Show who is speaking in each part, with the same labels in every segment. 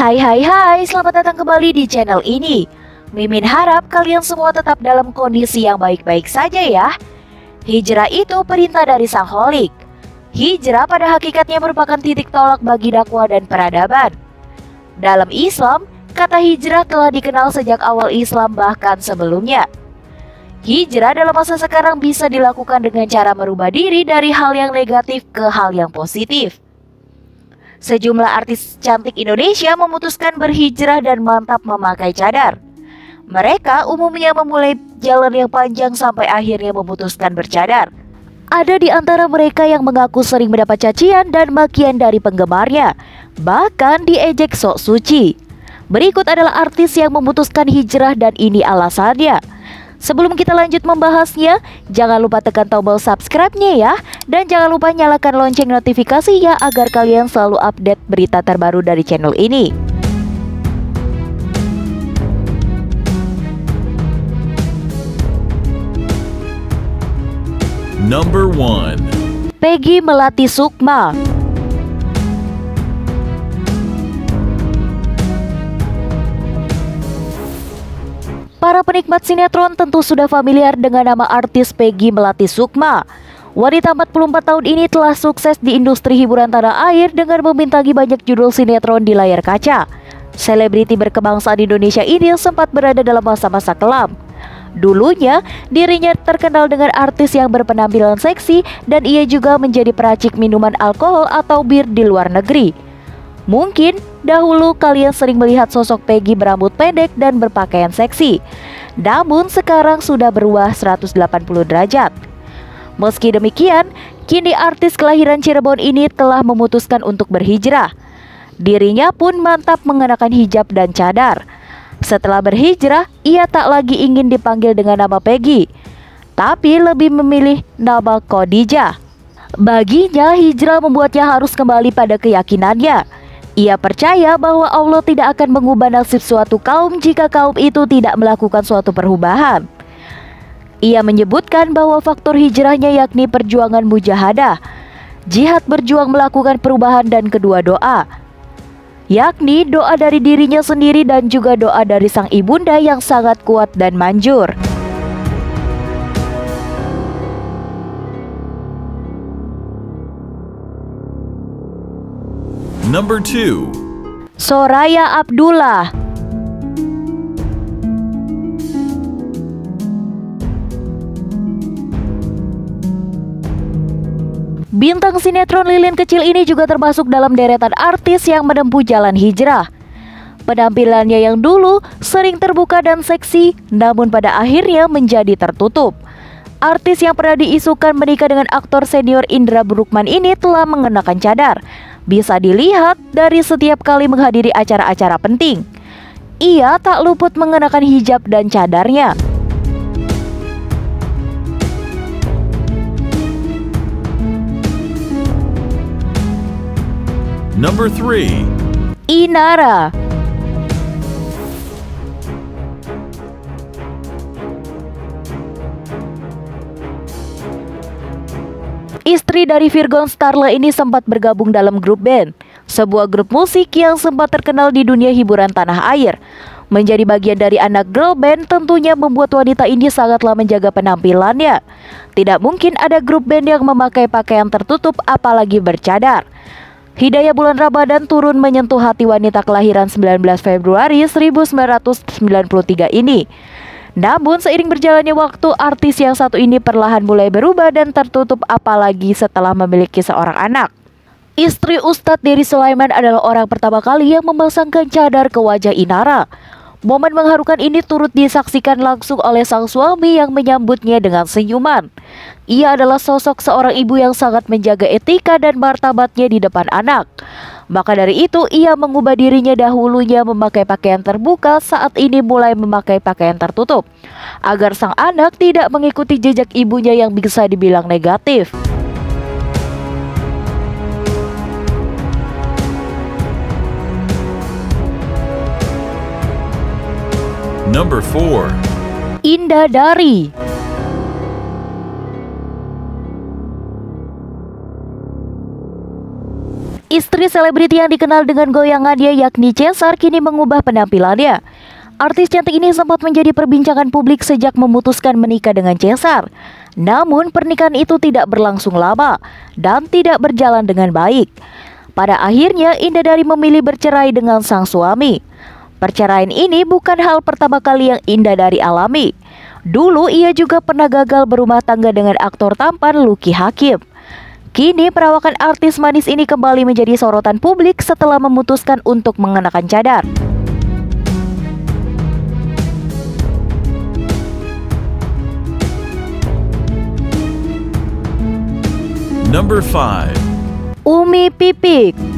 Speaker 1: Hai, selamat datang kembali di channel ini. Mimin harap kalian semua tetap dalam kondisi yang baik-baik saja ya. Hijrah itu perintah dari Sang Holik. Hijrah pada hakikatnya merupakan titik tolak bagi dakwah dan peradaban. Dalam Islam, kata hijrah telah dikenal sejak awal Islam bahkan sebelumnya. Hijrah dalam masa sekarang bisa dilakukan dengan cara merubah diri dari hal yang negatif ke hal yang positif. Sejumlah artis cantik Indonesia memutuskan berhijrah dan mantap memakai cadar. Mereka umumnya memulai jalan yang panjang sampai akhirnya memutuskan bercadar. Ada di antara mereka yang mengaku sering mendapat cacian dan makian dari penggemarnya, bahkan diejek sok suci. Berikut adalah artis yang memutuskan hijrah dan ini alasannya. Sebelum kita lanjut membahasnya, jangan lupa tekan tombol subscribe-nya ya. Dan jangan lupa nyalakan lonceng notifikasinya agar kalian selalu update berita terbaru dari channel ini.
Speaker 2: Number 1.
Speaker 1: Peggy Melati Sukma. Para penikmat sinetron tentu sudah familiar dengan nama artis Peggy Melati Sukma. Wanita 44 tahun ini telah sukses di industri hiburan tanah air dengan membintangi banyak judul sinetron di layar kaca. Selebriti berkebangsaan Indonesia ini sempat berada dalam masa-masa kelam. Dulunya, dirinya terkenal dengan artis yang berpenampilan seksi dan ia juga menjadi peracik minuman alkohol atau bir di luar negeri. Mungkin dahulu kalian sering melihat sosok Peggy berambut pendek dan berpakaian seksi. Namun sekarang sudah berubah 180 derajat. Meski demikian, kini artis kelahiran Cirebon ini telah memutuskan untuk berhijrah. Dirinya pun mantap mengenakan hijab dan cadar. Setelah berhijrah, ia tak lagi ingin dipanggil dengan nama Peggy, tapi lebih memilih nama Khadijah. Baginya, hijrah membuatnya harus kembali pada keyakinannya. Ia percaya bahwa Allah tidak akan mengubah nasib suatu kaum jika kaum itu tidak melakukan suatu perubahan. Ia menyebutkan bahwa faktor hijrahnya yakni perjuangan mujahadah, jihad berjuang melakukan perubahan dan kedua doa, yakni doa dari dirinya sendiri dan juga doa dari sang ibunda yang sangat kuat dan manjur.
Speaker 2: Number 2.
Speaker 1: Soraya Abdullah. Bintang sinetron Lilin Kecil ini juga termasuk dalam deretan artis yang menempuh jalan hijrah. Penampilannya yang dulu sering terbuka dan seksi, namun pada akhirnya menjadi tertutup. Artis yang pernah diisukan menikah dengan aktor senior Indra Bruggman ini telah mengenakan cadar. Bisa dilihat dari setiap kali menghadiri acara-acara penting. Ia tak luput mengenakan hijab dan cadarnya.
Speaker 2: Number 3.
Speaker 1: Inara. Istri dari Virgon Starle ini sempat bergabung dalam grup band, sebuah grup musik yang sempat terkenal di dunia hiburan tanah air. Menjadi bagian dari anak girl band tentunya membuat wanita ini sangatlah menjaga penampilannya. Tidak mungkin ada grup band yang memakai pakaian tertutup apalagi bercadar. Hidayah bulan Ramadan turun menyentuh hati wanita kelahiran 19 Februari 1993 ini. Namun seiring berjalannya waktu, artis yang satu ini perlahan mulai berubah dan tertutup apalagi setelah memiliki seorang anak. Istri Ustadz Dery Sulaiman adalah orang pertama kali yang memasangkan cadar ke wajah Inara. Momen mengharukan ini turut disaksikan langsung oleh sang suami yang menyambutnya dengan senyuman. Ia adalah sosok seorang ibu yang sangat menjaga etika dan martabatnya di depan anak. Maka dari itu ia mengubah dirinya dahulunya memakai pakaian terbuka, saat ini mulai memakai pakaian tertutup, agar sang anak tidak mengikuti jejak ibunya yang bisa dibilang negatif.
Speaker 2: Number 4.
Speaker 1: Indah Dari. Istri Istri selebriti yang dikenal dengan goyangannya yakni Cesar kini mengubah penampilannya. Artis cantik ini sempat menjadi perbincangan publik sejak memutuskan menikah dengan Cesar. Namun pernikahan itu tidak berlangsung lama dan tidak berjalan dengan baik. Pada akhirnya Indah Dari memilih bercerai dengan sang suami. Perceraian ini bukan hal pertama kali yang Indah Dari alami. Dulu ia juga pernah gagal berumah tangga dengan aktor tampan Lucky Hakim. Kini perawakan artis manis ini kembali menjadi sorotan publik setelah memutuskan untuk mengenakan cadar.
Speaker 2: Number 5.
Speaker 1: Umi Pipik.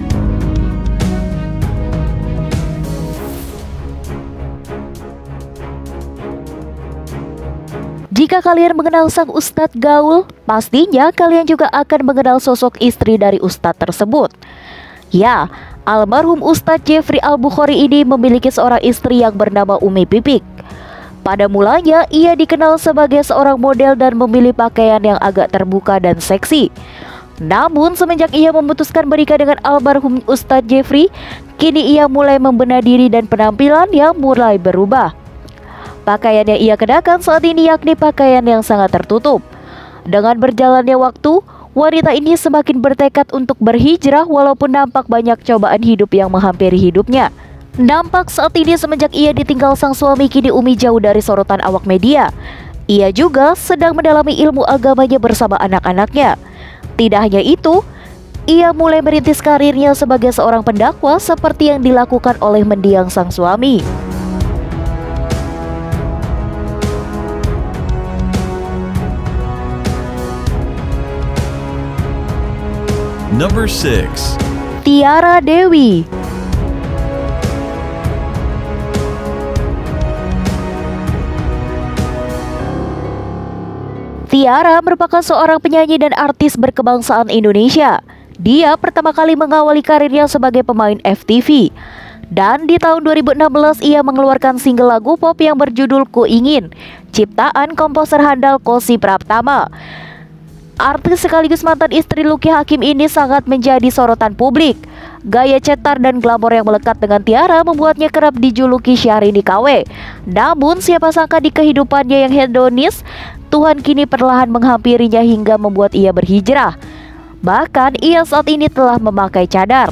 Speaker 1: Jika kalian mengenal sang ustadz gaul, pastinya kalian juga akan mengenal sosok istri dari ustadz tersebut. Ya, almarhum Ustadz Jeffrey Al-Bukhari ini memiliki seorang istri yang bernama Umi Pipik. Pada mulanya, ia dikenal sebagai seorang model dan memilih pakaian yang agak terbuka dan seksi. Namun, semenjak ia memutuskan menikah dengan almarhum Ustadz Jeffrey, kini ia mulai membenah diri dan penampilannya mulai berubah. Pakaian yang ia kenakan saat ini yakni pakaian yang sangat tertutup. Dengan berjalannya waktu, wanita ini semakin bertekad untuk berhijrah walaupun nampak banyak cobaan hidup yang menghampiri hidupnya. Nampak saat ini semenjak ia ditinggal sang suami, kini Umi jauh dari sorotan awak media. Ia juga sedang mendalami ilmu agamanya bersama anak-anaknya. Tidak hanya itu, ia mulai merintis karirnya sebagai seorang pendakwah seperti yang dilakukan oleh mendiang sang suami.
Speaker 2: Number 6.
Speaker 1: Tiara Dewi. Tiara merupakan seorang penyanyi dan artis berkebangsaan Indonesia. Dia pertama kali mengawali karirnya sebagai pemain FTV. Dan di tahun 2016 ia mengeluarkan single lagu pop yang berjudul Ku Ingin, ciptaan komposer handal Kosi Praptama. Artis sekaligus mantan istri Lucky Hakim ini sangat menjadi sorotan publik. Gaya cetar dan glamor yang melekat dengan Tiara membuatnya kerap dijuluki Syahrini KW. Namun siapa sangka di kehidupannya yang hedonis, Tuhan kini perlahan menghampirinya hingga membuat ia berhijrah. Bahkan ia saat ini telah memakai cadar.